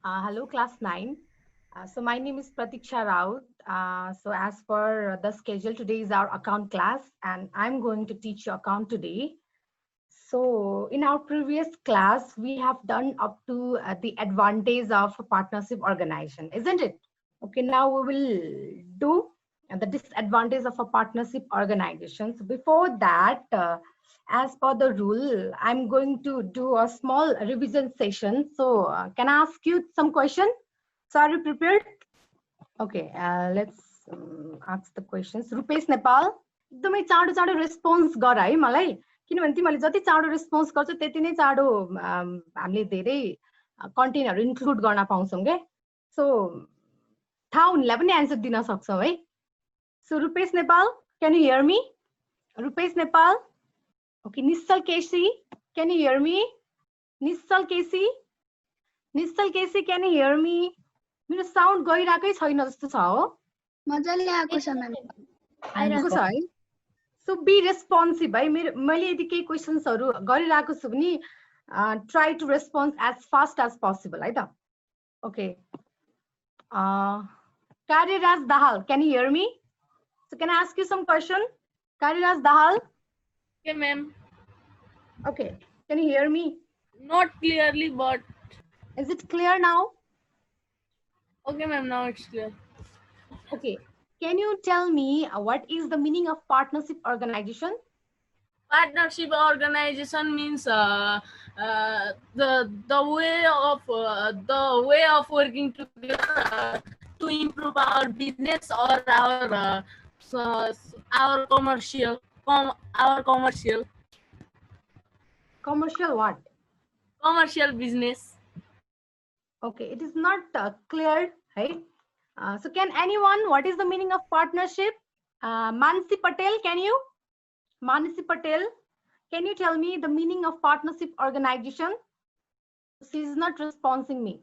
Hello, class 9. So my name is Pratiksha Raut. So as per the schedule, today is our account class, and I'm going to teach you account today. So in our previous class, we have done up to the advantage of a partnership organization, isn't it? Okay, now we will do the disadvantage of a partnership organization. So before that, as per the rule, I'm going to do a small revision session. So can I ask you some question? So are you prepared? Okay, let's ask the questions. Rupesh Nepal, एकदमै चाँडो चाँडो response गर है मलाई, किनभने तिमीले जति चाँडो रेस्पोन्स गर्छौ त्यति नै चाँडो हामीले धेरै कन्टेन्टहरू इन्क्लुड गर्न पाउँछौँ के. सो थाहा हुनेलाई पनि एन्सर दिन सक्छौँ है. So Rupesh Nepal, can you hear me? Rupesh Nepal. Okay, Nischal KC, can you hear me? Nischal KC, Nischal KC, can you hear me? मेरो साउन्ड गइरहेकै छैन जस्तो छ हो. मजाले आएको छ म्याम. आइरहेको छ है. सो बी रेस्पोन्सिभ है. मैले यदि केही क्वेसन्सहरू गरिरहेको छु भने try to response as fast as possible है त. Okay, Karyaraj Dahal, can you hear me? So can I ask you some question? Kariraj Dahal? Okay, ma'am. Okay, can you hear me? Not clearly, but Is it clear now? okay, ma'am. Now it's clear. Okay, can you tell me what is the meaning of partnership organization? Partnership organization means the way of working together to improve our business or our commercial Commercial what? commercial business. Okay, it is not clear, right? So can anyone, what is the meaning of partnership? Mansi Patel, can you? Mansi Patel, can you tell me the meaning of partnership organization? She is not responding me.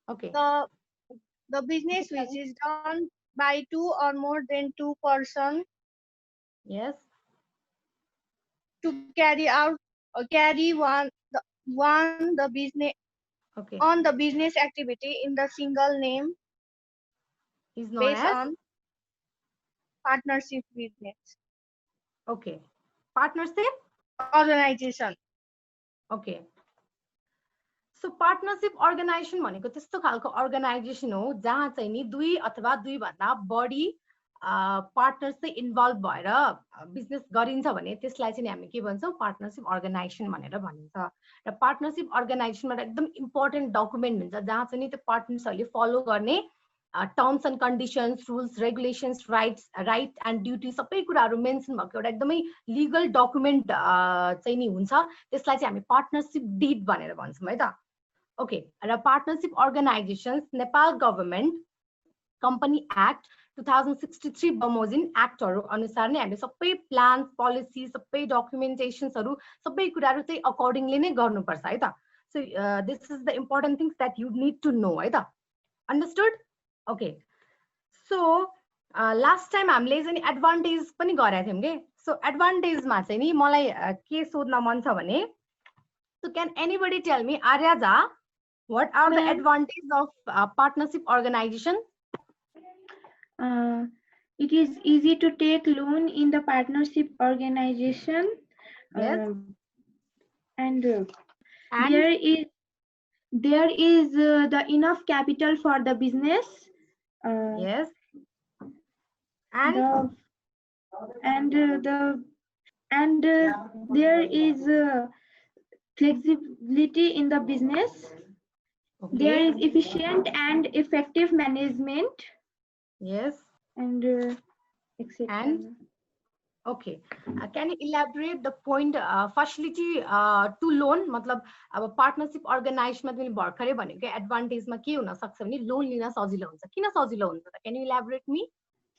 Okay. The business which is done by two or more than two persons Yes. to carry out or carry the business Okay. on the business activity in the single name Is known based as on partnership business okay. Partnership. organization. Okay. So partnership organization भनेको त्यस्तो खालको organisation हो जहाँ चाहिँ नि दुई अथवा दुई भन्दा बढी पार्टनर्स चाहिँ इन्भल्भ भएर बिजनेस गरिन्छ भने त्यसलाई चाहिँ हामी के भन्छौँ? पार्टनरशिप अर्गनाइजेसन भनेर भनिन्छ. र पार्टनरशिप अर्गनाइजेसनमा एकदम इम्पोर्टेन्ट डकुमेन्ट हुन्छ जहाँ चाहिँ नि त्यो पार्टनर्सहरूले फलो गर्ने terms and conditions, rules, regulations, right and duty सबै कुराहरू मेन्सन भएको एउटा एकदमै लिगल डकुमेन्ट चाहिँ नि हुन्छ. त्यसलाई चाहिँ हामी पार्टनरशिप डिड भनेर भन्छौँ है त. ओके, र partnership organisations Nepal government company act 2063 बमोजिम एक्टहरू अनुसार नै हामीले सबै प्लान, पोलिसी, सबै डकुमेन्टेसन्सहरू सबै कुराहरू चाहिँ अकर्डिङली नै गर्नुपर्छ है त. So this is the important things that you need to know है त. Understood? Okay, so last time हामीले चाहिँ एडभान्टेज पनि गरेका थियौँ कि. सो एडभान्टेजमा चाहिँ नि मलाई के सोध्न मन छ भने, so can anybody tell me, Aryaja, what are the advantages of partnership organization? It is easy to take loan in the partnership organization. Yes. And there is the enough capital for the business. Yes. And there is flexibility in the business. Okay. There is efficient and effective management. Yes. And etc. And okay, can you elaborate the point facility to loan? मतलब अब partnership अर्गनाइजेसनमा तिमीले भर्खरै भनेको एडभान्टेजमा के हुन सक्छ भने loan लिन सजिलो हुन्छ. किन सजिलो हुन्छ त? Can you elaborate me?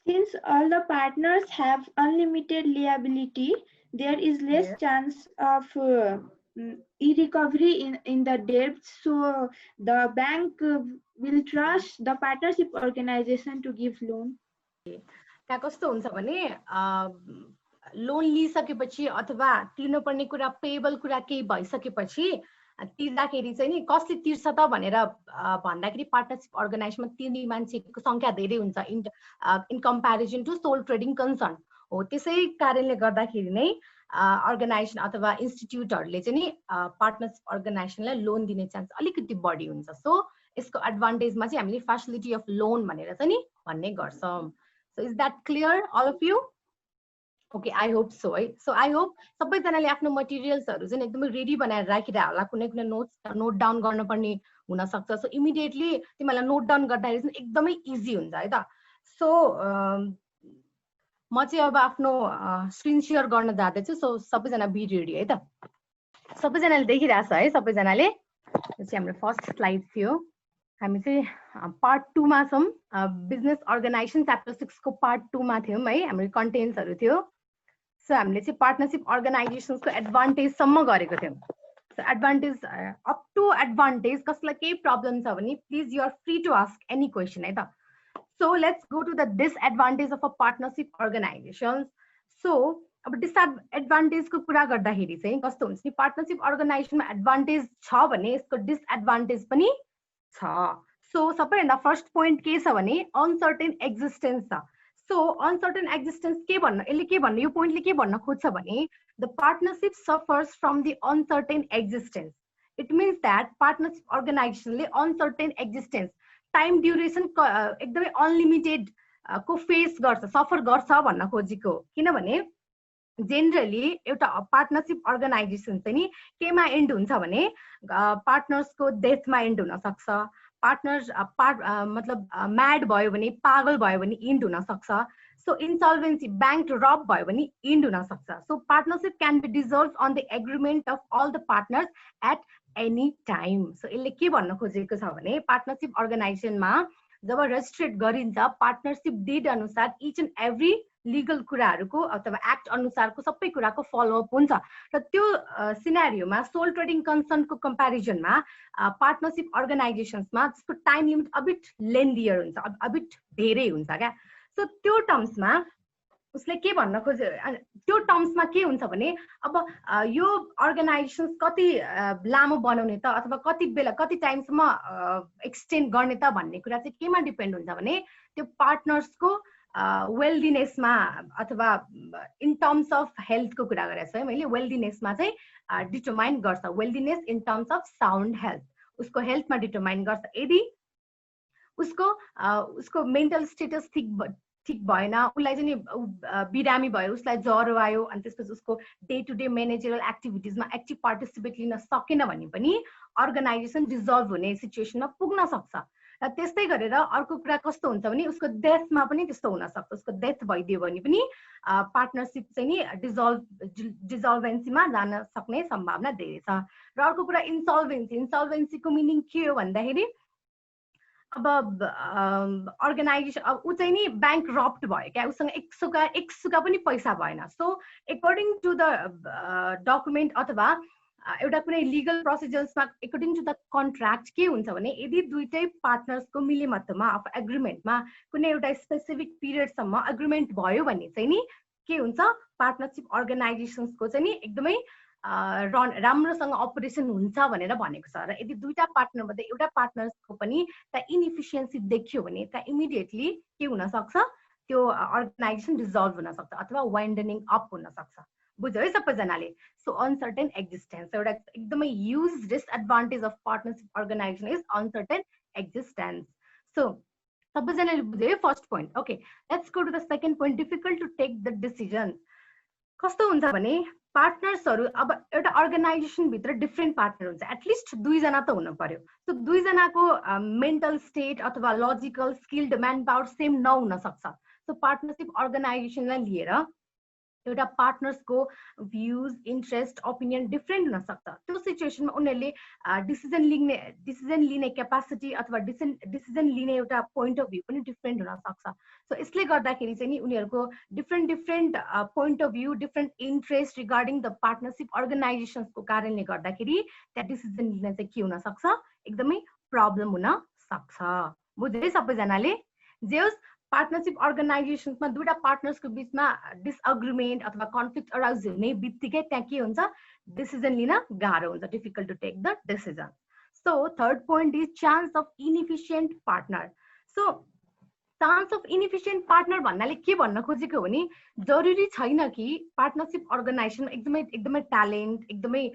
Since all the partners have unlimited liability, there is less chance of e-recovery in the debt. So the bank will trust the partnership organization to give loan. त्यहाँ कस्तो हुन्छ भने loan लिइसकेपछि अथवा तिर्नुपर्ने कुरा payable कुरा केही भइसकेपछि तिर्दाखेरि चाहिँ नि कसले तिर्छ त भनेर भन्दाखेरि पार्टनरशिप अर्गनाइजेसनमा तिर्ने मान्छेको संख्या धेरै हुन्छ in comparison to sole trading concern हो। त्यसै कारणले गर्दाखेरि नै अर्गनाइजेसन अथवा इन्स्टिट्युटहरूले चाहिँ नि पार्टनरशिप अर्गनाइजेसनलाई लोन दिने चान्स अलिकति बढी हुन्छ। सो यसको एडभान्टेजमा चाहिँ हामीले फेसिलिटी अफ लोन भनेर चाहिँ नि भन्ने गर्छौँ। So is that clear all of you? Okay, I hope so है। सो आई होप सबैजनाले आफ्नो मटेरियल्सहरू चाहिँ एकदमै रेडी बनाएर राखिरह होला। कुनै कुनै नोट डाउन गर्नुपर्ने हुनसक्छ। सो इमिडिएटली तिमीहरूलाई नोट डाउन गर्दाखेरि चाहिँ एकदमै इजी हुन्छ है त। सो म चाहिँ अब आफ्नो स्क्रिन सेयर गर्न जाँदैछु। सो सबैजना बी रेडी है त। सबैजनाले देखिरहेछ है? सबैजनाले यो चाहिँ हाम्रो फर्स्ट स्लाइड थियो। हामी चाहिँ पार्ट 2 मा छौँ। बिजनेस अर्गनाइजेसन च्याप्टर 6 को पार्ट 2 मा थियौँ है। हाम्रो कन्टेन्ट्सहरू थियो। सो हामीले चाहिँ पार्टनरशिप अर्गनाइजेसन्सको एडभान्टेजसम्म गरेको थियौँ। So advantage up to advantage कसलाई केही प्रब्लम छ भने please you are free to ask any question है त। So let's go to the disadvantage of a partnership organization. So अब डिसएडभान्टेजको कुरा गर्दाखेरि चाहिँ कस्तो हुन्छ नि, पार्टनरशिप अर्गनाइजेसनमा एडभान्टेज छ भने यसको डिसएडभान्टेज पनि छ। सो सबैभन्दा फर्स्ट पोइन्ट के छ भने अनसर्टेन एक्जिस्टेन्स छ। सो अनसर्टेन एक्जिस्टेन्स के भन्न, यसले के भन्नु, यो पोइन्टले के भन्न खोज्छ भने the partnership suffers from the uncertain existence. It means that partnership अर्गनाइजेसनले अनसर्टेन एक्जिस्टेन्स टाइम ड्युरेसन एकदमै अनलिमिटेड को फेस गर्छ, सफर गर्छ भन्न खोजेको। किनभने जेनरली एउटा पार्टनरशिप अर्गनाइजेसन चाहिँ नि केमा एन्ड हुन्छ भने पार्टनर्सको डेथमा एन्ड हुन सक्छ। पार्टनर्स मतलब म्याड भयो भने, पागल भयो भने इन्ड हुन सक्छ। सो इन्सल्भेन्सी, ब्याङ्क रब भयो भने इन्ड हुन सक्छ। So partnership can be dissolve on the agreement of all the partners at any time. So यसले के भन्न खोजेको छ भने पार्टनरशिप अर्गनाइजेसनमा जब रजिस्ट्रेट गरिन्छ पार्टनरशिप डिड अनुसार इच एन्ड एभ्री लिगल कुराहरूको अथवा एक्ट अनुसारको सबै कुराको फलोअप हुन्छ। र त्यो सिनारियोमा सोल ट्रेडिङ कन्सर्नको कम्पेरिजनमा पार्टनरशिप अर्गनाइजेसन्समा त्यसको टाइम लिमिट अबिट लेन्दियर हुन्छ, अबिट धेरै हुन्छ क्या। सो त्यो टर्म्समा उसले के भन्न खोज्यो, त्यो टर्म्समा के हुन्छ भने अब यो अर्गनाइजेसन कति लामो बनाउने त अथवा कति बेला कति टाइमसम्म एक्सटेन्ड गर्ने त भन्ने कुरा चाहिँ केमा डिपेन्ड हुन्छ भने त्यो पार्टनर्सको वेल्दिनेसमा अथवा इन टर्म्स अफ हेल्थको कुरा गरेको छु है मैले। वेल्दिनेसमा चाहिँ डिटरमाइन गर्छ। Wealthiness in terms of sound health, उसको हेल्थमा डिटरमाइन गर्छ। यदि उसको मेन्टल स्टेटस ठिक भएन, उसलाई चाहिँ बिरामी भयो, उसलाई ज्वरो आयो, अनि त्यसपछि उसको डे टु डे म्यानेजरल एक्टिभिटिजमा एक्टिभ पार्टिसिपेट लिन सकेन भने पनि अर्गनाइजेसन डिजल्भ हुने सिचुएसनमा पुग्न सक्छ। र त्यस्तै गरेर अर्को कुरा कस्तो हुन्छ भने उसको डेथमा पनि त्यस्तो हुन सक्छ। उसको डेथ भइदियो भने पनि पार्टनरशिप चाहिँ नि डिजल्भेन्सीमा जान सक्ने सम्भावना धेरै छ। र अर्को कुरा इन्सल्भेन्सी। इन्सल्भेन्सीको मिनिङ के हो भन्दाखेरि अब अर्गनाइजेसन अब ऊ चाहिँ नि ब्याङ्क रप्ट भयो क्या, उसँग एक सुका पनि पैसा भएन। So according to the document अथवा एउटा कुनै लिगल प्रोसिजर्समा एकर्डिङ टु द कन्ट्र्याक्ट के हुन्छ भने यदि दुईटै पार्टनर्सको मिलेमतोमा अफ एग्रिमेन्टमा कुनै एउटा स्पेसिफिक पिरियडसम्म एग्रिमेन्ट भयो भने चाहिँ नि के हुन्छ, पार्टनरशिप अर्गनाइजेसन्सको चाहिँ नि एकदमै राम्रोसँग अपरेसन हुन्छ भनेर भनेको छ। र यदि दुईटा पार्टनरमध्ये एउटा पार्टनर्सको पनि त्यहाँ इनइफिसियन्सी देखियो भने त्यहाँ इमिडिएटली के हुन सक्छ, त्यो अर्गनाइजेसन डिजल्भ हुन सक्छ अथवा वाइन्डनिङ अप हुन सक्छ। बुझ्यो है सबैजनाले? सो अनसर्टेन एक्जिस्टेन्स एउटा एकदमै huge disadvantage of partnership organization is uncertain existence. So सबैजनाले बुझ्यो है first point? Okay, let's go to the second point, difficult to take the decision. कस्तो हुन्छ भने पार्टनर्सहरू अब एउटा अर्गनाइजेसनभित्र डिफ्रेन्ट पार्टनर हुन्छ, एटलिस्ट दुईजना त हुनु पर्यो। सो दुईजनाको मेन्टल स्टेट अथवा logical skilled man power same नहुन सक्छ। सो पार्टनरशिप अर्गनाइजेसनलाई लिएर एउटा पार्टनर्सको भ्युज, इन्ट्रेस्ट, ओपिनियन डिफ्रेन्ट हुन सक्छ। त्यो सिचुएसनमा उनीहरूले डिसिजन लिने क्यापासिटी अथवा डिसिजन लिने एउटा पोइन्ट अफ भ्यू पनि डिफ्रेन्ट हुन सक्छ। सो यसले गर्दाखेरि चाहिँ नि उनीहरूको different point of view, different interest regarding the partnership अर्गनाइजेसन्सको कारणले गर्दाखेरि त्यहाँ डिसिजन लिन चाहिँ के हुन सक्छ, एकदमै प्रब्लम हुन सक्छ। बुझ्यो है सबैजनाले? जे होस्, पार्टनरशिप अर्गनाइजेसन्समा दुईटा पार्टनर्सको बीचमा डिसएग्रीमेन्ट अथवा कन्फ्लिक्ट अराउज हुने बित्तिकै त्यहाँ के हुन्छ डिसिजन लिन गाह्रो हुन्छ difficult to take the decision so third point is chance of inefficient partner so chance of inefficient partner भन्नाले के भन्न खोजेको हो भने जरुरी छैन कि पार्टनरशिप अर्गनाइजेसन एकदमै ट्यालेन्ट एकदमै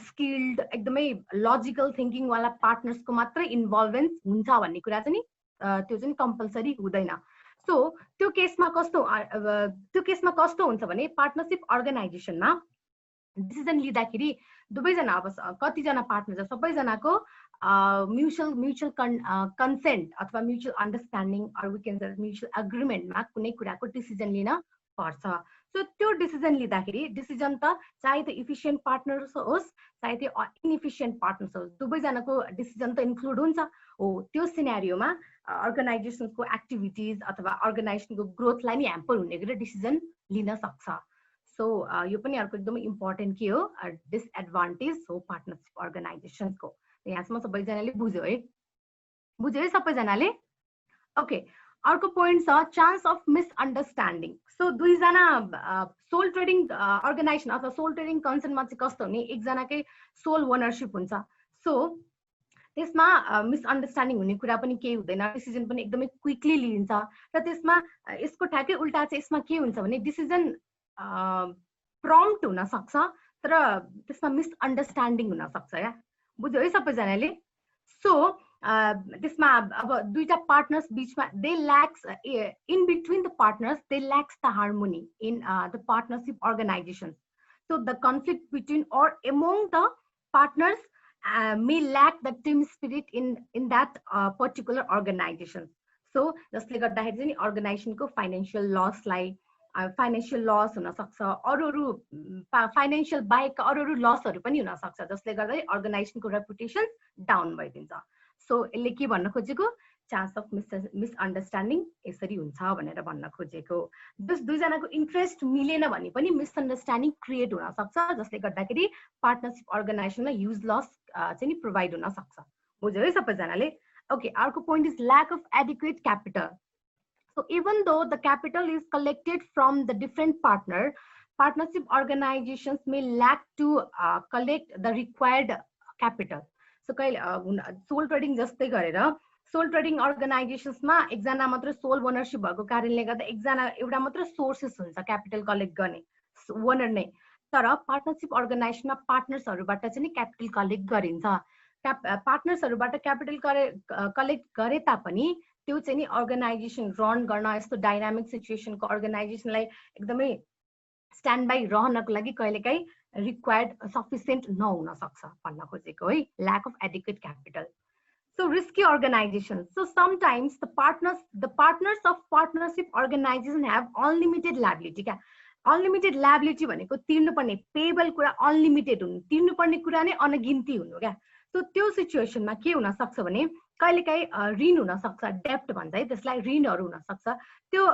स्किल्ड एकदमै लजिकल थिङ्किङ वाला पार्टनर्सको मात्रै इन्भल्भमेन्ट हुन्छ भन्ने कुरा चाहिँ नि त्यो चाहिँ कम्पलसरी हुँदैन सो त्यो केसमा कस्तो हुन्छ भने पार्टनरशिप अर्गनाइजेसनमा डिसिजन लिँदाखेरि दुवैजना अब कतिजना पार्टनर छ सबैजनाको म्युचुअल कन्सेन्ट अथवा mutual understanding or we can say mutual एग्रिमेन्टमा कुनै कुराको डिसिजन लिन पर्छ सो त्यो डिसिजन लिँदाखेरि डिसिजन त चाहे त्यो इफिसिएन्ट पार्टनर्स होस् चाहे त्यो इनइफिसिएन्ट पार्टनर्स होस् दुवैजनाको डिसिजन त इन्क्लुड हुन्छ हो त्यो सिनेरियोमा अर्गनाइजेसनको एक्टिभिटिज अथवा अर्गनाइजेसनको ग्रोथलाई नि ह्याम्पर हुने गरी डिसिजन लिन सक्छ सो यो पनि अर्को एकदमै इम्पोर्टेन्ट के हो डिसएडभान्टेज हो पार्टनरशिप अर्गनाइजेसनको यहाँसम्म सबैजनाले बुझ्यो है सबैजनाले ओके अर्को पोइन्ट छ चान्स अफ मिसअन्डरस्ट्यान्डिङ सो दुईजना सोल ट्रेडिङ अर्गनाइजेसन अथवा सोल ट्रेडिङ कन्सर्नमा चाहिँ कस्तो हुने एकजनाकै सोल ओनरसिप हुन्छ सो त्यसमा मिसअन्डरस्ट्यान्डिङ हुने कुरा पनि केही हुँदैन डिसिजन पनि एकदमै क्विकली लिइन्छ र त्यसमा यसको ठ्याक्कै उल्टा चाहिँ यसमा के हुन्छ भने डिसिजन प्रम्प्ट हुन सक्छ तर त्यसमा मिसअन्डरस्ट्यान्डिङ हुन सक्छ या बुझ्यो है सबैजनाले सो त्यसमा अब दुईटा पार्टनर्स बीचमा they lacks in between the partners they lacks the harmony in the partnership organization so the conflict between और among the partners may lack the team spirit in that particular organization so जसले गर्दाखेरि चाहिँ अर्गनाइजेसनको financial loss हुन सक्छ अरू financial बाहेक अरू लसहरू पनि हुन सक्छ जसले गर्दा अर्गनाइजेसनको रेपुटेसन डाउन भइदिन्छ सो यसले के भन्न खोजेको चान्स अफ मिसअन्डरस्ट्यान्डिङ यसरी हुन्छ भनेर भन्न खोजेको दुईजनाको इन्ट्रेस्ट मिलेन भने पनि मिसअन्डरस्ट्यान्डिङ क्रिएट हुन सक्छ जसले गर्दाखेरि पार्टनरशिप अर्गनाइजेसनलाई युज लस चाहिँ नि प्रोभाइड हुन सक्छ बुझ्यो है सबैजनाले ओके अर्को point is lack of adequate capital so even though the capital is collected from the different partnership organizations may lack to collect the required capital so कहिले sole trading जस्तै गरेर सोल ट्रेडिङ अर्गनाइजेसन्समा एकजना मात्र sole ownership भएको कारणले गर्दा एउटा मात्र सोर्सेस हुन्छ क्यापिटल कलेक्ट गर्ने ओनर नै तर पार्टनरशिप अर्गनाइजेसनमा पार्टनर्सहरूबाट चाहिँ क्यापिटल कलेक्ट गरिन्छ पार्टनर्सहरूबाट क्यापिटल कलेक्ट गरे तापनि त्यो चाहिँ नि अर्गनाइजेसन रन गर्न यस्तो डाइनामिक सिचुएसनको अर्गनाइजेसनलाई एकदमै स्ट्यान्ड बाई रहनको लागि कहिलेकाहीँ रिक्वायर्ड सफिसिएन्ट नहुन सक्छ भन्न खोजेको है lack of adequate capital So risky organizations. So sometimes the partners of partnership organization have unlimited liability. Unlimited liability भनेको तिर्नुपर्ने पेबल कुरा अनलिमिटेड हुनु तिर्नुपर्ने कुरा नै अनगिन्ती हुनु क्या सो त्यो सिचुएसनमा के हुन सक्छ भने कहिलेकाहीँ ऋण हुन सक्छ डेप्ट भन्छ है त्यसलाई ऋणहरू हुन सक्छ त्यो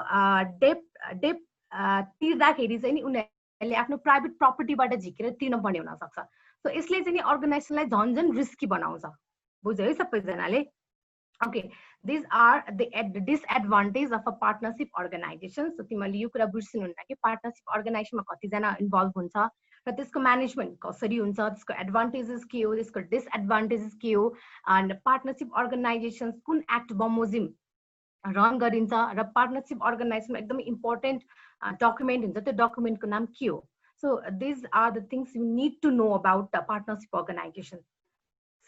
डेप तिर्दाखेरि चाहिँ नि उनीहरूले आफ्नो प्राइभेट प्रपर्टीबाट झिकेर तिर्नुपर्ने हुन सक्छ सो यसले चाहिँ नि अर्गनाइजेसनलाई झन् रिस्की बनाउँछ बुझ्यो है सबैजनाले okay this are the disadvantage of a partnership organization so तिमीले यो कुरा बुझ्सिनुहुन्न कि पार्टनरशिप अर्गनाइजेसनमा कतिजना इन्भल्भ हुन्छ र त्यसको म्यानेजमेन्ट कसरी हुन्छ त्यसको एडभान्टेजेस के हो त्यसको डिसएडभान्टेजेस के हो एन्ड पार्टनरशिप अर्गनाइजेसन कुन एक्ट बमोजिम रन गरिन्छ र पार्टनरशिप अर्गनाइजेसनमा एकदमै इम्पोर्टेन्ट डकुमेन्ट हुन्छ त्यो डकुमेन्टको नाम के हो so these are the things you need to know about the partnership organization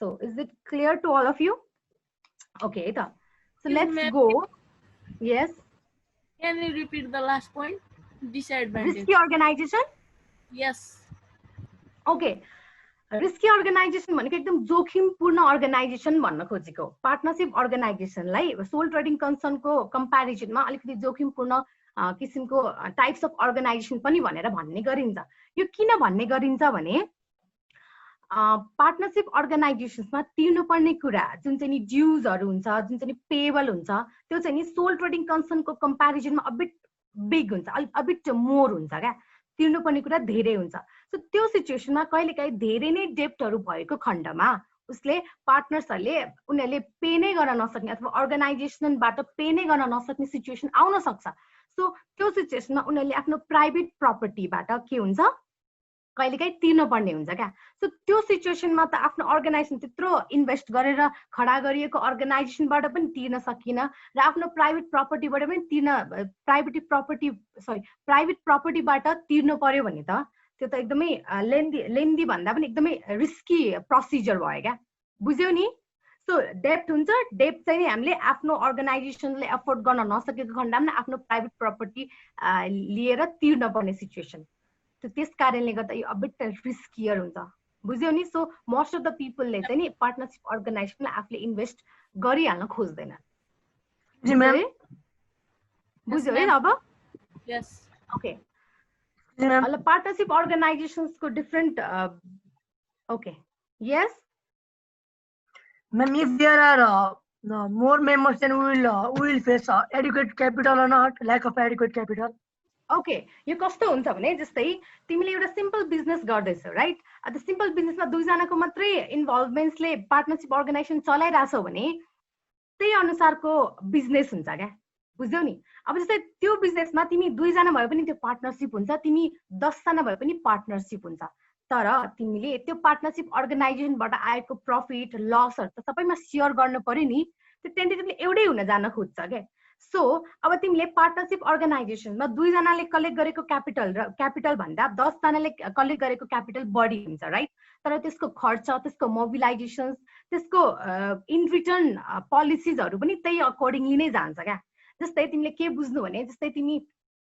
So is it clear to all of you? Okay, so let's go. Yes. Can you repeat the last point? Disadvantage. Risky organization? Yes. Okay. Risky organization भनेको एकदम जोखिमपूर्ण organisation भन्न खोजेको partnership अर्गनाइजेसनलाई sole trading कन्सर्नको कम्प्यारिजनमा अलिकति जोखिमपूर्ण किसिमको types of organisation पनि भनेर भन्ने गरिन्छ यो किन भन्ने गरिन्छ भने पार्टनरशिप अर्गनाइजेसन्समा तिर्नुपर्ने कुरा जुन चाहिँ नि ड्युजहरू हुन्छ जुन चाहिँ नि पेबल हुन्छ त्यो चाहिँ नि सोल ट्रेडिङ कन्सर्नको कम्प्यारिजनमा अबिट बिग हुन्छ अबिट मोर हुन्छ क्या तिर्नुपर्ने कुरा धेरै हुन्छ सो त्यो सिचुएसनमा कहिलेकाहीँ धेरै नै डेप्टहरू भएको खण्डमा उसले पार्टनर्सहरूले उनीहरूले पे नै गर्न नसक्ने अथवा अर्गनाइजेसनबाट पे नै गर्न नसक्ने सिचुएसन आउन सक्छ। सो त्यो सिचुएसनमा उनीहरूले आफ्नो प्राइभेट प्रपर्टीबाट के हुन्छ कहिलेकाहीँ तिर्न पर्ने हुन्छ क्या। सो त्यो सिचुएसनमा त आफ्नो अर्गनाइजेसन त्यत्रो इन्भेस्ट गरेर खडा गरिएको अर्गनाइजेसनबाट पनि तिर्न सकिन र आफ्नो प्राइभेट प्रपर्टीबाट पनि प्राइभेट प्रपर्टीबाट तिर्नु पर्यो भने त त्यो त एकदमै लेन्दी भन्दा पनि एकदमै रिस्की प्रोसिजर भयो क्या। बुझ्यौ नि? सो डेप्ट हुन्छ, डेप्ट चाहिँ नि हामीले आफ्नो अर्गनाइजेसनले एफोर्ड गर्न नसकेको खण्डमा आफ्नो प्राइभेट प्रपर्टी लिएर तिर्न पर्ने सिचुएसन। त्यस कारणले गर्दा यो अबिट रिस्कियर हुन्छ। बुझ्यौ नि? सो मोस्ट अफ द पिपलले चाहिँ नि पार्टनरसिप अर्गनाइजेसनलाई आफूले इन्भेस्ट गरिहाल्न खोज्दैन। बुझ्यौ है अब? Yes. ओके। पार्टनरसिप अर्गनाइजेसन्सको different okay yes Ma'am, if there are more members, then we will face adequate capital or not, lack of adequate capital. Okay यो कस्तो हुन्छ भने जस्तै तिमीले एउटा सिम्पल बिजनेस गर्दैछौ राइट? त्यो सिम्पल बिजनेसमा दुईजनाको मात्रै इन्भल्भमेन्ट्सले पार्टनरसिप अर्गनाइजेसन चलाइरहेछौ भने त्यही अनुसारको बिजनेस हुन्छ क्या। बुझ्यौ नि? अब जस्तै त्यो बिजनेसमा तिमी दुईजना भए पनि त्यो पार्टनरसिप हुन्छ, तिमी 10 जना भए पनि पार्टनरसिप हुन्छ। तर तिमीले त्यो पार्टनरसिप अर्गनाइजेसनबाट आएको प्रफिट लसहरु त सबैमा शेयर गर्नु पर्यो नि। त्यो टेन्टेटिभली एउटै हुन जान खोज्छ के। सो अब तिमीले पार्टनरसिप अर्गनाइजेसनमा दुईजनाले कलेक्ट गरेको क्यापिटल भन्दा 10 जनाले कलेक्ट गरेको क्यापिटल बढी हुन्छ राइट? तर त्यसको खर्च, त्यसको मोबिलाइजेसन्स, त्यसको इन रिटर्न पोलिसिजहरु पनि त्यही अकर्डिङली नै जान्छ क्या। जस्तै तिमीले के बुझ्नु भने जस्तै तिमी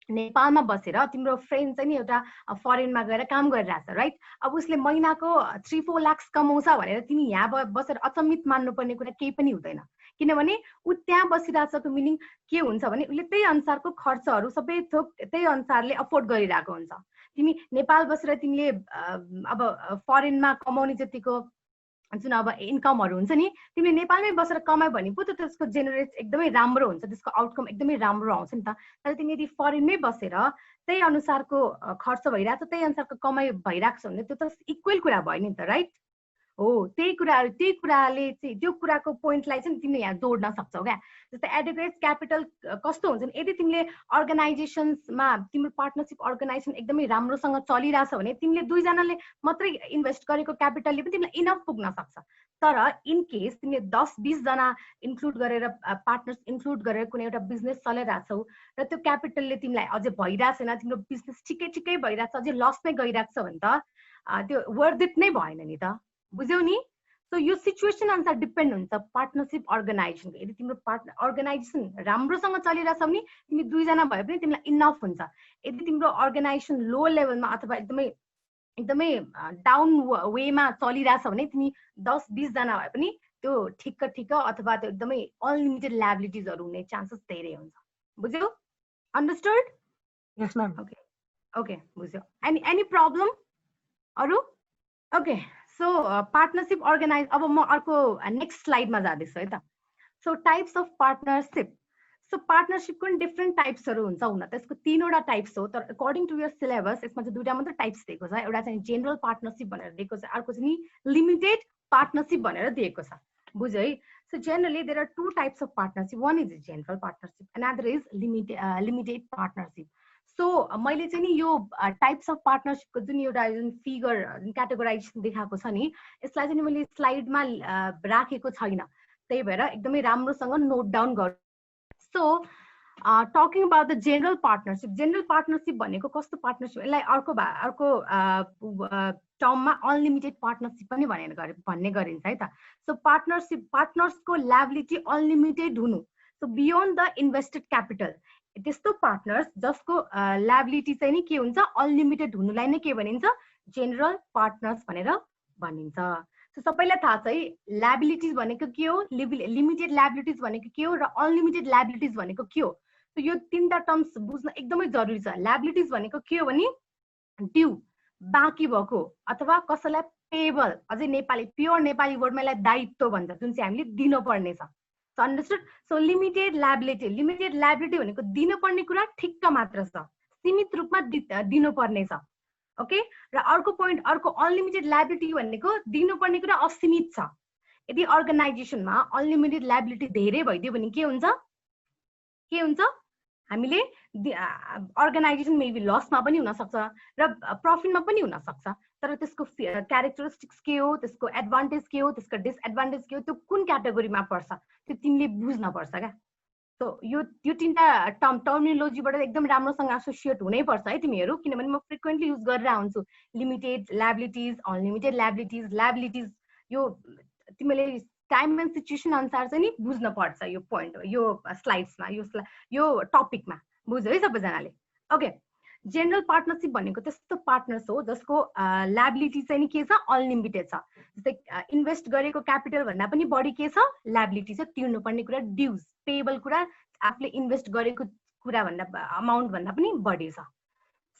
नेपालमा बसेर तिम्रो फ्रेन्ड चाहिँ नि एउटा फरेनमा गएर काम गरिरहेछ राइट? अब उसले महिनाको 3-4 लाख कमाउँछ भनेर तिमी यहाँ बसेर अचम्मित मान्नुपर्ने कुरा केही पनि हुँदैन। किनभने ऊ त्यहाँ बसिरहेको मिनिङ के हुन्छ भने उसले त्यही अनुसारको खर्चहरू सबै थोक त्यही अनुसारले अफोर्ड गरिरहेको हुन्छ। तिमी नेपाल बसेर तिमीले अब फरेनमा कमाउने जतिको जुन अब इन्कमहरू हुन्छ नि तिमीले नेपालमै बसेर कमायो भने पो त त्यसको जेनेरेट एकदमै राम्रो हुन्छ, त्यसको आउटकम एकदमै राम्रो आउँछ नि त। तर तिमी यदि फरेनमै बसेर त्यही अनुसारको खर्च भइरहेछ, त्यही अनुसारको कमाइ भइरहेको छ भने त्यो त इक्वल कुरा भयो नि त राइट? हो त्यही कुराले चाहिँ त्यो कुराको पोइन्टलाई चाहिँ तिमीले यहाँ जोड्न सक्छौ क्या। जस्तै एडिक्वेट क्यापिटल कस्तो हुन्छ भने यदि तिमीले अर्गनाइजेसन्समा तिम्रो पार्टनरसिप अर्गनाइजेसन एकदमै राम्रोसँग चलिरहेछ भने तिमीले दुईजनाले मात्रै इन्भेस्ट गरेको क्यापिटलले पनि तिमीलाई इनफ पुग्न सक्छ। तर इन केस तिमीले 10-20 जना इन्क्लुड गरेर पार्टनर्स इन्क्लुड गरेर कुनै एउटा बिजनेस चलाइरहेछौ र त्यो क्यापिटलले तिमीलाई अझै भइरहेको छैन, तिम्रो बिजनेस ठिकै भइरहेछ, अझै लसमै गइरहेको छ भने त त्यो वर्थ इट नै भएन नि त। बुझ्यौ नि? सो यो सिचुएसन अनुसार डिपेन्ड हुन्छ पार्टनरसिप अर्गनाइजेसनको। यदि तिम्रो अर्गनाइजेसन राम्रोसँग चलिरहेछ भने तिमी दुईजना भए पनि तिमीलाई इनफ हुन्छ। यदि तिम्रो अर्गनाइजेसन लो लेभलमा अथवा एकदमै डाउन वेमा चलिरहेछ भने तिमी 10-20 जना भए पनि त्यो ठिक्क अथवा त्यो एकदमै अनलिमिटेड ल्याबिलिटिजहरू हुने चान्सेस धेरै हुन्छ। बुझ्यौ? अन्डरस्टुड? Yes, ma'am. ओके बुझ्यो। एनी प्रब्लम अरु? ओके सो पार्टनरसिप अर्गनाइज अब म अर्को नेक्स्ट स्लाइडमा जाँदैछु है त। So types of partnership. So पार्टनरसिपको पनि डिफ्रेन्ट टाइप्सहरू हुन्छ। हुन त यसको 3वटा टाइप्स हो, तर अकर्डिङ टु यर सिलेबस यसमा चाहिँ 2टा मात्र टाइप्स दिएको छ। एउटा चाहिँ जेनरल पार्टनरसिप भनेर दिएको छ, अर्को चाहिँ लिमिटेड पार्टनरसिप भनेर दिएको छ। बुझ्यो है? So generally there are 2 types of partnership. one is general partnership, another is limited partnership. So मैले चाहिँ नि यो टाइप्स अफ पार्टनरसिपको जुन एउटा जुन फिगर क्याटेगोराइजेसन देखाएको छ नि यसलाई चाहिँ मैले स्लाइडमा राखेको छैन, त्यही भएर एकदमै राम्रोसँग नोट डाउन गर। So talking about the general partnership भनेको कस्तो पार्टनरसिप? यसलाई अर्को टर्ममा अनलिमिटेड पार्टनरसिप पनि भन्ने गरिन्छ है त। सो पार्टनर्सको ल्याबिलिटी अनलिमिटेड हुनु। So beyond the invested capital त्यस्तो पार्टनर्स जसको ल्याबिलिटी चाहिँ नि के हुन्छ अनलिमिटेड हुनुलाई नै के भनिन्छ? जेनरल पार्टनर्स भनेर भनिन्छ। सो सबैलाई थाहा छ है ल्याबिलिटिज भनेको के हो, लिमिटेड ल्याबिलिटिज भनेको के हो र अनलिमिटेड ल्याबिलिटिज भनेको के हो। सो यो 3टा टर्म्स बुझ्न एकदमै जरुरी छ। ल्याबिलिटिज भनेको के हो भने ड्यू बाँकी भएको अथवा कसैलाई पेबल, अझै नेपाली प्योर नेपाली वर्डमा यसलाई दायित्व भन्छ जुन चाहिँ हामीले दिनुपर्ने छ। So understood? So limited liability भनेको दिनुपर्ने कुरा ठिक्क मात्र छ, सीमित रूपमा दिनुपर्ने छ। ओके? र अर्को पोइन्ट अर्को अनलिमिटेड ल्याबिलिटी भनेको दिनुपर्ने कुरा असीमित छ। यदि अर्गनाइजेसनमा अनलिमिटेड लायबिलिटी धेरै भइदियो भने के हुन्छ हामीले अर्गनाइजेसन मेबी लसमा पनि हुन सक्छ र प्रफिटमा पनि हुन सक्छ तर त्यसको क्यारेक्टरिस्टिक्स के हो त्यसको एडभान्टेज के हो त्यसको डिसएडभान्टेज के हो त्यो कुन क्याटेगोरीमा पर्छ त्यो तिमीले बुझ्न पर्छ क्या सो यो तीनटा टर्मिनोलोजीबाट एकदम राम्रोसँग एसोसिएट हुनै पर्छ है तिमीहरू किनभने म फ्रिक्वेन्टली युज गरेर आउँछु लिमिटेड लायबिलिटिज अनलिमिटेड लायबिलिटिज यो तिमीले टाइम एन्ड सिचुएसन अनुसार चाहिँ नि बुझ्न पर्छ यो पोइन्ट यो स्लाइड्समा यो टपिकमा बुझ्यो है सबैजनाले ओके जेनरल पार्टनरसिप भनेको त्यस्तो पार्टनर्स हो जसको लायबिलिटी चाहिँ नि के छ अनलिमिटेड छ जस्तै इन्भेस्ट गरेको क्यापिटल भन्दा पनि बढी के छ लायबिलिटी छ तिर्नुपर्ने कुरा ड्युज पेएबल कुरा आफूले इन्भेस्ट गरेको कुरा भन्दा अमाउन्ट भन्दा पनि बढी छ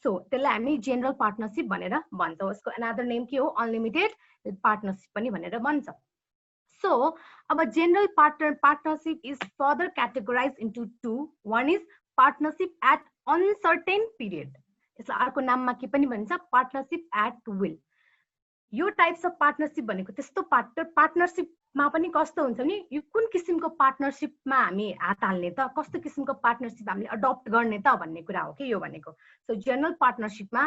सो त्यसलाई हामी जेनरल पार्टनरसिप भनेर भन्छौँ यसको अनदर नेम के हो अनलिमिटेड पार्टनरसिप पनि भनेर भन्छ So, our general partnership is further categorized into two. One is partnership at uncertain period. यसलाई अर्को नाममा के पनि भन्छ partnership at will. यो टाइप्स अफ पार्टनरसिप भनेको त्यस्तो पार्टनरसिपमा पनि कस्तो हुन्छ भने यो कुन किसिमको पार्टनरसिपमा हामी हात हाल्ने त कस्तो किसिमको पार्टनरसिप हामीले अडप्ट गर्ने त भन्ने कुरा हो कि यो भनेको सो जनरल पार्टनरसिपमा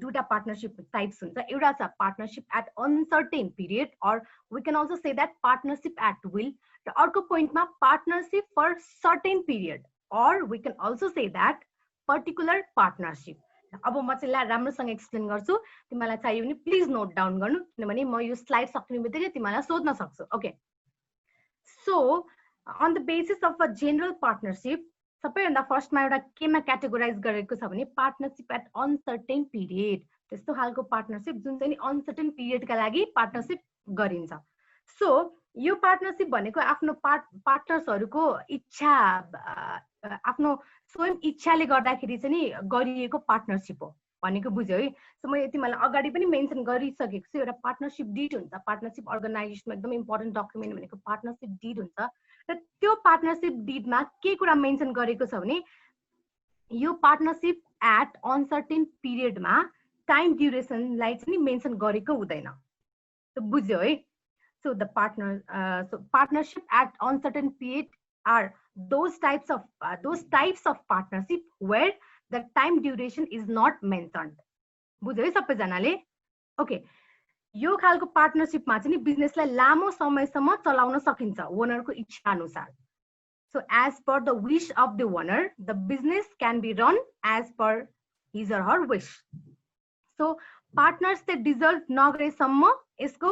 दुईटा पार्टनरसिप टाइप्स हुन्छ एउटा छ partnership at uncertain period or we can also say that partnership at will र अर्को पोइन्टमा partnership for certain period or we can also say that particular partnership अब म चाहिँ राम्रोसँग एक्सप्लेन गर्छु तिमीलाई चाहियो भने प्लिज नोट डाउन गर्नु किनभने म यो स्लाइड सक्ने बित्तिकै तिमीलाई सोध्न सक्छु okay so on the basis of a general partnership सबैभन्दा फर्स्टमा एउटा केमा क्याटेगोराइज गरेको छ भने पार्टनरसिप एट अनसर्टेन पिरियड त्यस्तो खालको पार्टनरसिप जुन चाहिँ अनसर्टेन पिरियडका लागि पार्टनरसिप गरिन्छ सो यो पार्टनरसिप भनेको आफ्नो पार्टनर्सहरूको इच्छा आफ्नो स्वयं इच्छाले गर्दाखेरि चाहिँ नि गरिएको पार्टनरसिप हो भनेको बुझ्यो है सो मैले तिमीलाई अगाडि पनि मेन्सन गरिसकेको छु एउटा पार्टनरसिप डिड हुन्छ पार्टनरसिप अर्गनाइजेसनमा एकदम इम्पोर्टेन्ट डकुमेन्ट भनेको पार्टनरसिप डिड हुन्छ र त्यो पार्टनरसिप डिडमा के कुरा मेन्सन गरेको छ भने यो पार्टनरसिप एट अनसर्टेन पिरियडमा टाइम ड्युरेसनलाई चाहिँ मेन्सन गरेको हुँदैन बुझ्यो है so the partnership at uncertain period are those types of partnership where the time duration is not mentioned बुझ्यो है सबैजनाले ओके यो खालको पार्टनरसिपमा चाहिँ बिजनेसलाई लामो समयसम्म चलाउन सकिन्छ ओनरको इच्छा अनुसार so as per the wish of the owner the business can be run as per his or her wish so पार्टनर्सले डिजर्भ नगरेसम्म यसको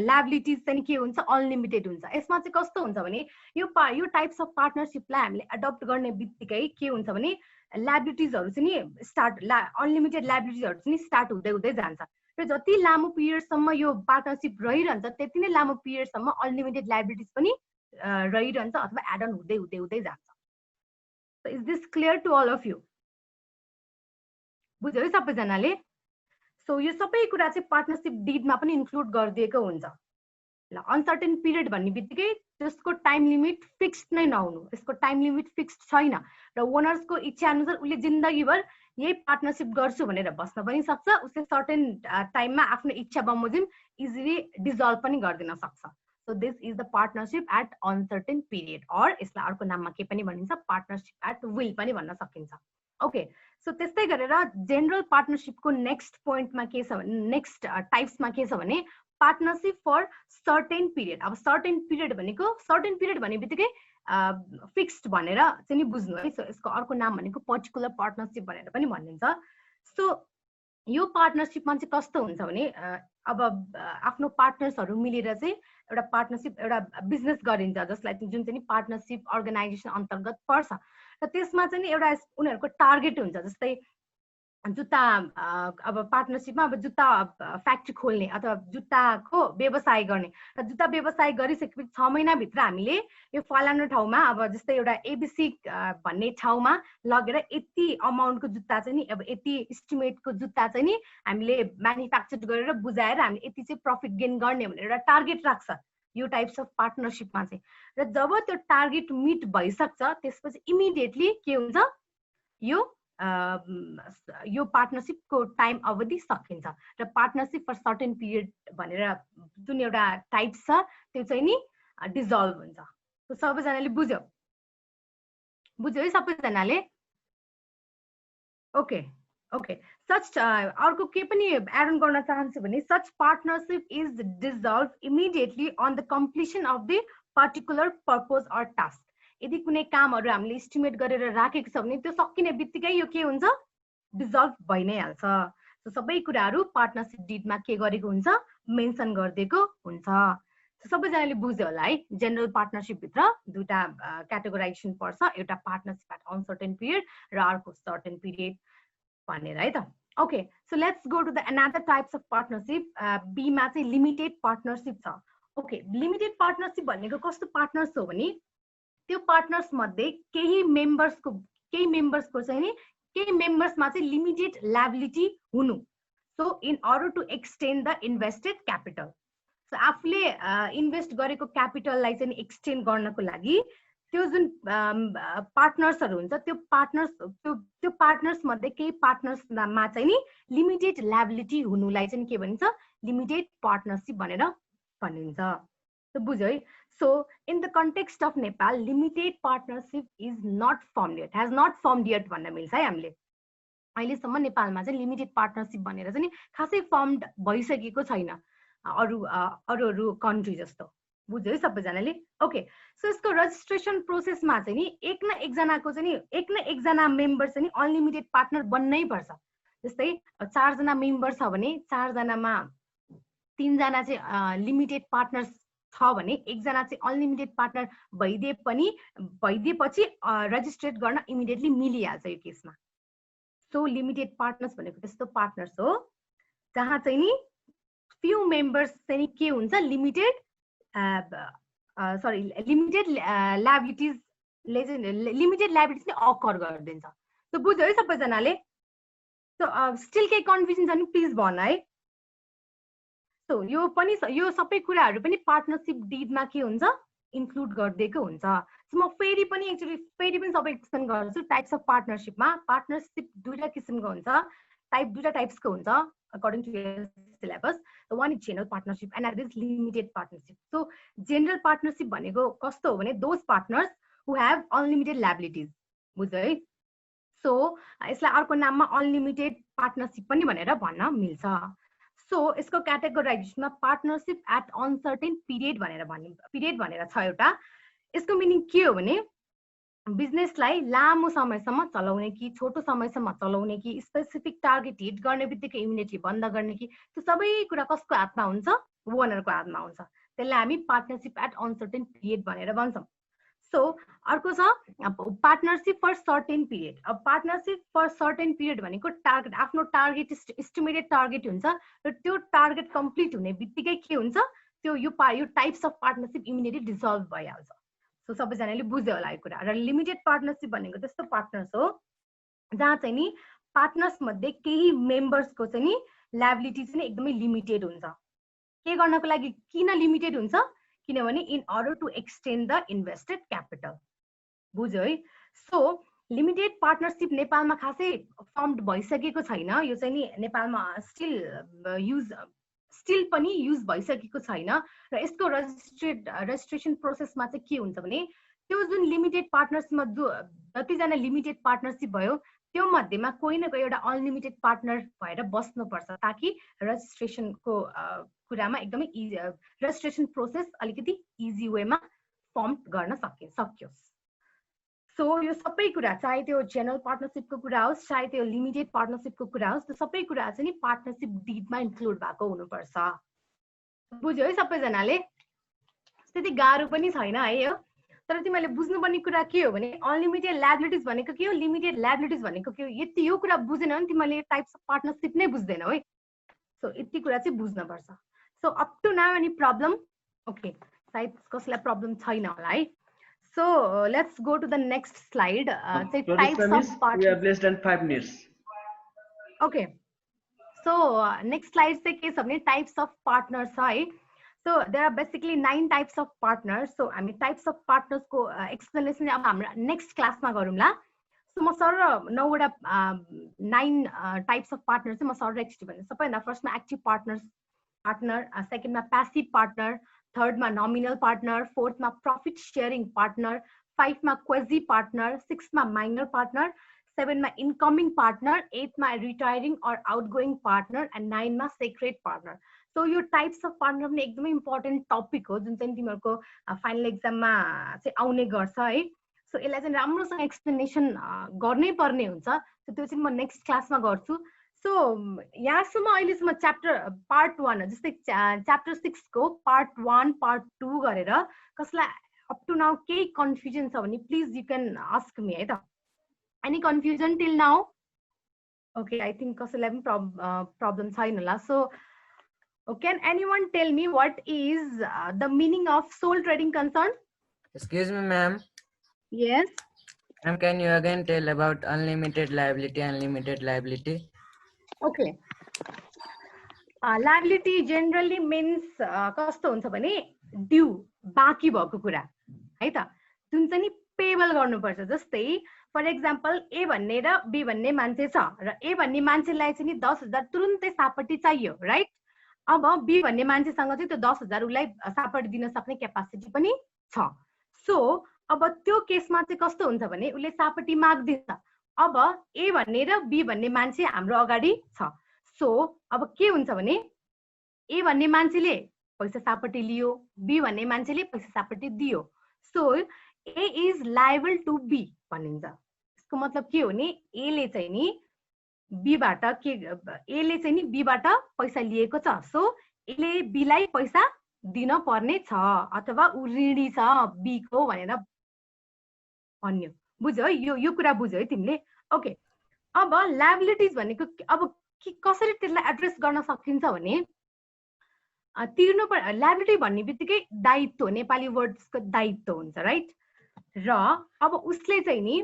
लायबिलिटिज चाहिँ के हुन्छ अनलिमिटेड हुन्छ यसमा चाहिँ कस्तो हुन्छ भने यो टाइप्स अफ पार्टनरसिपलाई हामीले एडप्ट गर्ने बित्तिकै के हुन्छ भने लायबिलिटिजहरू चाहिँ नि स्टार्ट अनलिमिटेड लायबिलिटिजहरू चाहिँ स्टार्ट हुँदै हुँदै जान्छ र जति लामो पिरियडसम्म यो पार्टनरसिप रहिरहन्छ त्यति नै लामो पिरियडसम्म अनलिमिटेड लायबिलिटिज पनि रहिरहन्छ अथवा एड अन हुँदै हुँदै हुँदै जान्छ is this clear to all of you बुझ्यो है सबैजनाले सो यो सबै कुरा चाहिँ पार्टनरसिप डिडमा पनि इन्क्लुड गरिदिएको हुन्छ ल अनसर्टेन पिरियड भन्ने बित्तिकै त्यसको टाइम लिमिट फिक्स्ड नै नहुनु यसको टाइम लिमिट फिक्स्ड छैन र ओनर्सको इच्छा अनुसार उसले जिन्दगीभर यही पार्टनरसिप गर्छु भनेर बस्न पनि सक्छ उसले सर्टेन टाइममा आफ्नो इच्छा बमोजिम इजिली डिजल्भ पनि गरिदिन सक्छ so this is the partnership at uncertain period or यसलाई अर्को नाममा के पनि भनिन्छ पार्टनरसिप एट विल पनि भन्न सकिन्छ ओके सो त्यस्तै गरेर जेनरल पार्टनरसिपको नेक्स्ट पोइन्टमा के छ भने नेक्स्ट टाइप्समा के छ भने पार्टनरसिप फर सर्टेन पिरियड अब सर्टेन पिरियड भन्ने बित्तिकै फिक्स्ड भनेर चाहिँ नि बुझ्नु है सो यसको अर्को नाम भनेको पर्टिकुलर पार्टनरसिप भनेर पनि भनिन्छ सो यो पार्टनरसिपमा चाहिँ कस्तो हुन्छ भने अब आफ्नो पार्टनर्सहरू मिलेर चाहिँ एउटा पार्टनरसिप एउटा बिजनेस गरिन्छ जसलाई जुन चाहिँ पार्टनरसिप अर्गनाइजेसन अन्तर्गत पर्छ र त्यसमा चाहिँ एउटा उनीहरूको टार्गेट हुन्छ जस्तै जुत्ता अब पार्टनरसिपमा अब जुत्ता फ्याक्ट्री खोल्ने अथवा जुत्ताको व्यवसाय गर्ने र जुत्ता व्यवसाय गरिसकेपछि 6 महिनाभित्र हामीले यो फलानु ठाउँमा अब जस्तै एउटा एबिसी भन्ने ठाउँमा लगेर यति अमाउन्टको जुत्ता चाहिँ नि अब यति इस्टिमेटको जुत्ता चाहिँ नि हामीले म्यानुफ्याक्चर गरेर बुझाएर हामीले यति चाहिँ प्रफिट गेन गर्ने भनेर एउटा टार्गेट राख्छ यो टाइप्स अफ पार्टनरसिपमा चाहिँ र जब त्यो टार्गेट मिट भइसक्छ त्यसपछि इमिडिएटली के हुन्छ यो यो पार्टनरसिपको टाइम अवधि सकिन्छ र पार्टनरसिप फर सर्टेन पिरियड भनेर जुन एउटा टाइप छ त्यो चाहिँ नि डिजल्भ हुन्छ। सबैजनाले बुझ्यो है सबैजनाले? ओके ओके सच अर्को के पनि एड अन गर्न चाहन्छु भने such partnership is dissolve immediately on the completion of the particular purpose or task. यदि कुनै कामहरू हामीले एस्टिमेट गरेर राखेको छ भने त्यो सकिने बित्तिकै यो के हुन्छ डिजल्भ भइ नै हाल्छ। सबै कुराहरू पार्टनरसिप डिडमा के गरेको हुन्छ मेन्सन गरिदिएको हुन्छ। सबैजनाले बुझ्यो होला है? जेनरल पार्टनरसिप भित्र दुईटा क्याटेगोराइजेसन पर्छ, एउटा पार्टनरसिप एट अनसर्टेन पिरियड र अर्को सर्टेन पिरियड भनेर है त। Okay so let's go to the another types of partnership. B मा चाहिँ लिमिटेड पार्टनरसिप छ। ओके लिमिटेड पार्टनरसिप भनेको कस्तो पार्टनर्स हो भने त्यो पार्टनर्स मध्ये केही मेम्बर्सको चाहिँ नि केही मेम्बर्समा चाहिँ लिमिटेड लायबिलिटी हुनु। So in order to extend the invested capital. So आफूले इन्भेस्ट गरेको क्यापिटललाई चाहिँ एक्सटेन्ड गर्नको लागि त्यो जुन पार्टनर्सहरू हुन्छ त्यो पार्टनर्स मध्ये केही पार्टनर्समा चाहिँ नि लिमिटेड लायबिलिटी हुनुलाई चाहिँ के भनिन्छ लिमिटेड पार्टनरसिप भनेर भनिन्छ। बुझ्यो है? So in the context of Nepal, limited partnership is not formed yet, has not formed yet भन्न मिल्छ है हामीले। अहिलेसम्म नेपालमा चाहिँ लिमिटेड पार्टनरसिप भनेर चाहिँ खासै फर्मड भइसकेको छैन अरू कन्ट्री जस्तो। बुझ्यो है सबैजनाले? ओके सो यसको रजिस्ट्रेसन प्रोसेसमा चाहिँ नि एक न एकजना मेम्बर चाहिँ अनलिमिटेड पार्टनर बन्नै पर्छ। जस्तै 4 जना मेम्बर छ भने 4 जनामा 3 जना चाहिँ लिमिटेड पार्टनर्स छ भने एकजना चाहिँ अनलिमिटेड पार्टनर भइदिएपछि रजिस्ट्रेट गर्न इमिडिएटली मिलिहाल्छ यो केसमा। सो लिमिटेड पार्टनर्स भनेको त्यस्तो पार्टनर्स हो जहाँ चाहिँ नि फ्यु मेम्बर्स चाहिँ के हुन्छ लिमिटेड लायबिलिटिजले चाहिँ लिमिटेड लायबिलिटिज नै अकर गरिदिन्छ। सो बुझ्यो है सबैजनाले? सो स्टिल केही कन्फ्युजन छ भने प्लिज भन है। यो सबै कुराहरू पनि पार्टनरसिप डिडमा के हुन्छ इन्क्लुड गरिदिएको हुन्छ। सो म फेरि पनि सबै एक्सप्लेन गर्छु। टाइप्स अफ पार्टनरसिपमा पार्टनरसिप दुईटा किसिमको हुन्छ, दुईटा टाइप्सको हुन्छ according to syllabus. One is general partnership and other is limited partnership. So general partnership भनेको कस्तो हो भने those partners who have unlimited liabilities. बुझ्यो है? सो यसलाई अर्को नाममा अनलिमिटेड पार्टनरसिप पनि भनेर भन्न मिल्छ। सो यसको क्याटेगोराइजेसनमा पार्टनरसिप एट अनसर्टेन पिरियड भनेर छ एउटा। यसको मिनिङ के हो भने बिजनेसलाई लामो समयसम्म चलाउने कि छोटो समयसम्म चलाउने कि स्पेसिफिक टार्गेट हिट गर्ने बित्तिकै इमिडिएटली बन्द गर्ने कि त्यो सबै कुरा कसको हातमा हुन्छ ओनरको हातमा हुन्छ। त्यसलाई हामी पार्टनरसिप एट अनसर्टेन पिरियड भनेर भन्छौँ। सो अर्को छ पार्टनरसिप फर सर्टेन पिरियड। अब पार्टनरसिप फर सर्टेन पिरियड भनेको टार्गेट आफ्नो टार्गेट एस्टिमेटेड टार्गेट हुन्छ र त्यो टार्गेट कम्प्लिट हुने बित्तिकै के हुन्छ त्यो यो टाइप्स अफ पार्टनरसिप इमिडिएटली डिसल्भ भइहाल्छ। सो सबैजनाले बुझ्यो होला यो कुरा। र लिमिटेड पार्टनरसिप भनेको त्यस्तो पार्टनर्स हो जहाँ चाहिँ नि पार्टनर्स मध्ये केही मेम्बर्सको चाहिँ नि लायबिलिटी चाहिँ एकदमै लिमिटेड हुन्छ। के गर्नको लागि किन लिमिटेड हुन्छ? किनभने in order to extend the invested capital. बुझ्यो है? सो लिमिटेड पार्टनरसिप नेपालमा खासै फर्मड भइसकेको छैन। यो चाहिँ नि नेपालमा स्टिल पनि युज भइसकेको छैन र यसको रजिस्ट्रेसन प्रोसेसमा चाहिँ के हुन्छ भने त्यो जुन लिमिटेड पार्टनर्समा जतिजना लिमिटेड पार्टनरसिप भयो त्यो मध्येमा कोही न कोही एउटा अनलिमिटेड पार्टनर भएर बस्नुपर्छ ताकि रजिस्ट्रेसनको कुरामा एकदमै रजिस्ट्रेसन प्रोसेस अलिकति इजी वेमा फर्म गर्न सकियोस्। सो यो सबै कुरा चाहे त्यो जेनरल पार्टनरसिपको कुरा होस् चाहे त्यो लिमिटेड पार्टनरसिपको कुरा होस् त्यो सबै कुरा चाहिँ नि पार्टनरसिप डिडमा इन्क्लुड भएको हुनुपर्छ। बुझ्यो है सबैजनाले? त्यति गाह्रो पनि छैन है यो। तर तिमीले बुझ्नुपर्ने कुरा के हो भने अनलिमिटेड लायबिलिटिज भनेको के हो, लिमिटेड लायबिलिटिज भनेको के हो, यति यो कुरा बुझेन भने तिमीले टाइप्स अफ पार्टनरसिप नै बुझ्दैनौ है। सो यति कुरा चाहिँ बुझ्नुपर्छ। So up to now any problem? Okay सायद कसैलाई प्रब्लम छैन होला है। So let's go to the next slide. Say types of partners. We have less than 5 minutes. Okay. So next slide say के छ भने types of partners है. So there are basically 9 types of partners. So I mean types of partners को explanation अब हाम्रो next class मा गरौँला. So म सर 9 टाइप्स अफ पार्टनर चाहिँ म सर एक्चुअली भने सबैभन्दा फर्स्टमा एक्टिभ पार्टनर, सेकेन्डमा प्यासिभ पार्टनर, थर्डमा नोमिनल पार्टनर, फोर्थमा प्रॉफिट शेयरिङ पार्टनर, 5मा क्वेजी पार्टनर, 6मा माइनर पार्टनर, 7मा इनकमिङ पार्टनर, 8मा retiring or outgoing partner and 9मा सेक्रेट पार्टनर। सो यो टाइप्स अफ पार्टनर पनि एकदमै इम्पोर्टेन्ट टपिक हो जुन चाहिँ तिमीहरूको फाइनल एक्जाममा चाहिँ आउने गर्छ है। सो यसलाई चाहिँ राम्रोसँग एक्सप्लेनेसन गर्नै पर्ने हुन्छ। सो त्यो चाहिँ म नेक्स्ट क्लासमा गर्छु। सो यहाँसम्म अहिलेसम्म च्याप्टर पार्ट 1 जस्तै च्याप्टर 6 को पार्ट 1 पार्ट 2 गरेर कसलाई अप टु नाउ केही कन्फ्युजन छ भने please you can ask me है त। Any confusion till now? Okay, I think कसैलाई पनि प्रब्लम छैन होला। So can anyone tell me what is the meaning of sole trading concern? Excuse me, ma'am. Yes. Ma'am, can you again tell about unlimited liability, unlimited liability? Okay. Liability generally means कस्तो हुन्छ भने due, बाँकी भएको कुरा है त, जुन चाहिँ नि पेबल गर्नुपर्छ। जस्तै फर एक्जाम्पल ए भन्ने र बी भन्ने मान्छे छ र ए भन्ने मान्छेलाई चाहिँ नि 10,000 तुरुन्तै सापटी चाहियो, राइट? अब बी भन्ने मान्छेसँग चाहिँ त्यो 10,000 उसलाई सापटी दिन सक्ने क्यापासिटी पनि छ। सो अब त्यो केसमा चाहिँ कस्तो हुन्छ भने उसले सापटी माग्दिन्छ। अब ए भन्ने र बी भन्ने मान्छे हाम्रो अगाडि छ। सो अब के हुन्छ भने ए भन्ने मान्छेले पैसा सापटी लियो, बी भन्ने मान्छेले पैसा सापटी दियो। So A is liable to be भनिन्छ। यसको मतलब के हो भने एले चाहिँ नि बीबाट पैसा लिएको छ। सो एले बीलाई पैसा दिन पर्ने छ अथवा उ ऋणी छ बी को भनेर भन्यो। बुझ्यो है? यो कुरा बुझ्यो है तिमीले? ओके। अब लायबिलिटिज भनेको अब कसरी त्यसलाई एड्रेस गर्न सकिन्छ भने तिर्नु पर्ने लायबिलिटी भन्ने बित्तिकै दायित्व, नेपाली वर्ड्सको दायित्व हुन्छ, राइट? र अब उसले चाहिँ नि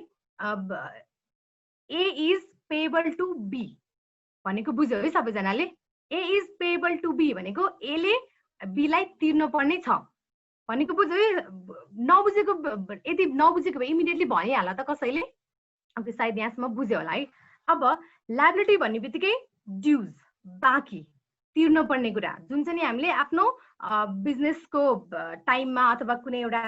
ए इज पेबल टु बी भनेको बुझ्यो है सबैजनाले? ए इज पेबल टु बी भनेको एले बीलाई तिर्नु पर्ने छ भनेको बुझ्यो है? नबुझेको, यदि नबुझेको भए इमिडिएटली भनिहाल त कसैले। ओके, सायद यहाँसम्म बुझ्यो होला है। अब लायबिलिटी भन्ने बित्तिकै ड्युज, बाँकी तिर्नु पर्ने कुरा, जुन चाहिँ हामीले आफ्नो बिजनेसको टाइममा अथवा कुनै एउटा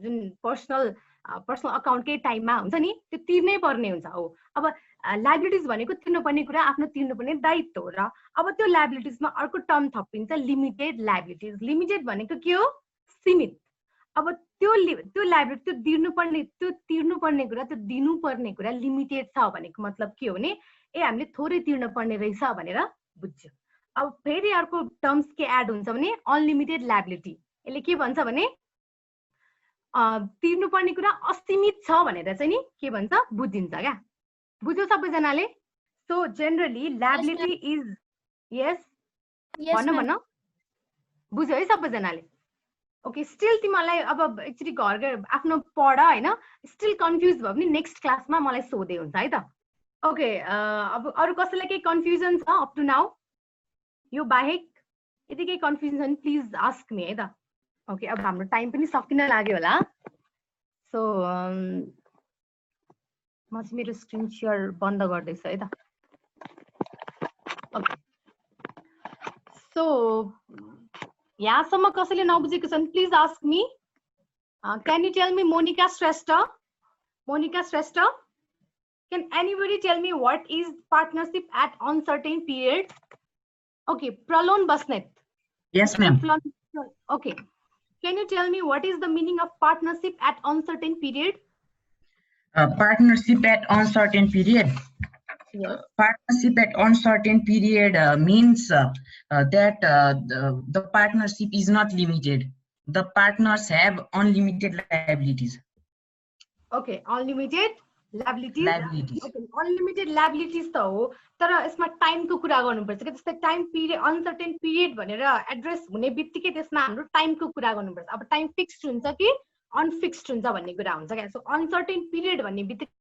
जुन पर्सनल अकाउन्टकै टाइममा हुन्छ नि त्यो तिर्नै पर्ने हुन्छ हो। अब लायबिलिटिज भनेको तिर्नुपर्ने कुरा, आफ्नो तिर्नुपर्ने दायित्व हो। र अब त्यो लायबिलिटिजमा अर्को टर्म थपिन्छ लिमिटेड लायबिलिटिज। लिमिटेड भनेको के हो? सीमित। अब त्यो लायबिलिटी त्यो तिर्नुपर्ने कुरा, त्यो दिनुपर्ने कुरा लिमिटेड छ भनेको मतलब के हो भने ए हामीले थोरै तिर्नु पर्ने रहेछ भनेर बुझ्यो। अब फेरि अर्को टर्म्स के एड हुन्छ भने अनलिमिटेड लायबिलिटी। यसले के भन्छ भने तिर्नुपर्ने कुरा असीमित छ भनेर चाहिँ नि के भन्छ बुझिन्छ क्या। बुझ्यो सबैजनाले? सो जेनरली लायबिलिटी इज यस भन बुझ्यो है सबैजनाले? ओके, स्टिल तिमीलाई अब एकचोटि घर गएर आफ्नो पढ होइन, स्टिल कन्फ्युज भयो भने नेक्स्ट क्लासमा मलाई सोधे हुन्छ है त। ओके, अब अरू कसैलाई केही कन्फ्युजन छ अप टु नाउ? यो बाहेक यदि केही कन्फ्युजन छ भने प्लिज आस्क मी है त। ओके, अब हाम्रो टाइम पनि सकिन लाग्यो होला। सो म चाहिँ मेरो स्क्रिन सेयर बन्द गर्दैछु है त। ओके, सो यहाँसम्म कसैले नबुझेको छ भने please ask me. Can you tell me Monika Shrestha? Monika Shrestha, can anybody tell me what is partnership at uncertain period? Okay, Pralon Basnet. Yes, ma'am. Okay, can you tell me what is the meaning of partnership at uncertain period? Partnership at uncertain period. Yes. Partnership at uncertain period means that the partnership is not limited. The partners have unlimited liabilities. Okay, unlimited liabilities. Okay, unlimited liabilities त हो, तर यसमा टाइमको कुरा गर्नुपर्छ के। जस्तै time period, uncertain period भनेर एड्रेस हुने बित्तिकै त्यसमा हाम्रो टाइमको कुरा गर्नुपर्छ। अब टाइम फिक्स्ड हुन्छ कि अनफिक्स्ड हुन्छ भन्ने कुरा हुन्छ क्या। सो अनसर्टेन पिरियड भन्ने बित्तिकै